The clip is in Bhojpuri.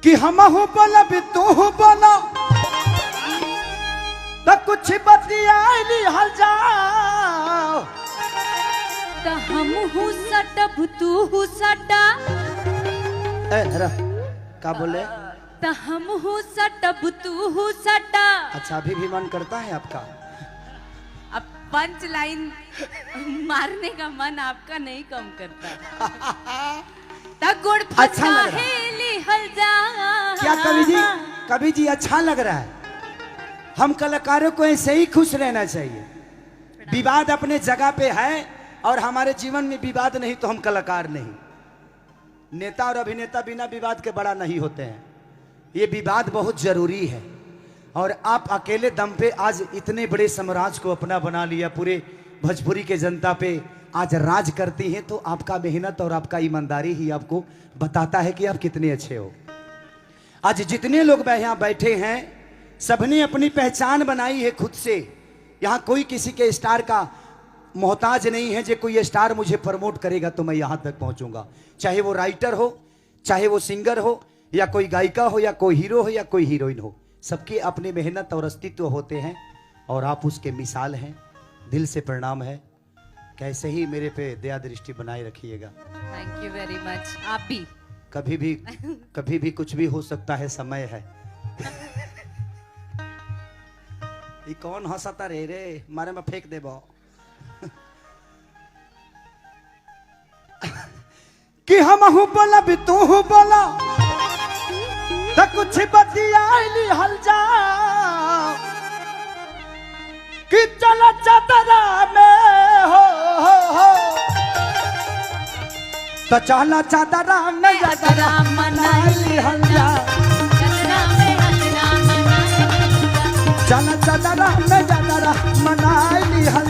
कि हम हो बोला भी तू हो बोला तो कुछ बतियाली हल जाओ तो हम हूँ सटब तू हूँ सटा क्या बोले? तो हम हूँ सटब तू हूँ सटा। अच्छा अभी भी मन करता है आपका? अब पंच लाइन मारने का मन आपका नहीं कम करता। गुड़ अच्छा लग रहा हल जा। क्या कवि जी अच्छा लग रहा है। हम कलाकारों को ऐसे ही खुश रहना चाहिए। विवाद अपने जगह पे है और हमारे जीवन में विवाद नहीं तो हम कलाकार नहीं। नेता और अभिनेता बिना विवाद के बड़ा नहीं होते हैं। ये विवाद बहुत जरूरी है और आप अकेले दम पे आज इतने बड़े साम्राज्य को अपना बना लिया। पूरे भोजपुरी के जनता पे आज राज करती हैं तो आपका मेहनत और आपका ईमानदारी ही आपको बताता है कि आप कितने अच्छे हो। आज जितने लोग यहाँ बैठे हैं सबने अपनी पहचान बनाई है खुद से। यहाँ कोई किसी के स्टार का मोहताज नहीं है। जो कोई स्टार मुझे प्रमोट करेगा तो मैं यहाँ तक पहुँचूंगा। चाहे वो राइटर हो, चाहे वो सिंगर हो, या कोई गायिका हो, या कोई हीरो हो, या कोई हीरोइन हो। सबकी अपनी मेहनत और अस्तित्व होते हैं और आप उसके मिसाल हैं। दिल से प्रणाम है। कैसे ही मेरे पे दया दृष्टि बनाए रखिएगा। थैंक यू वेरी मच। आप भी कभी भी कुछ भी हो सकता है, समय है। ये कौन हंसता रे मारे में फेंक देबो। कि हम हूँ बोला भी तू हूँ बोला तो कुछ बतियाली हल जा कि चला चादरा में हो तो चला चादरा में यादरा मनाली हल जा। चला चादरा में यादरा मनाली हल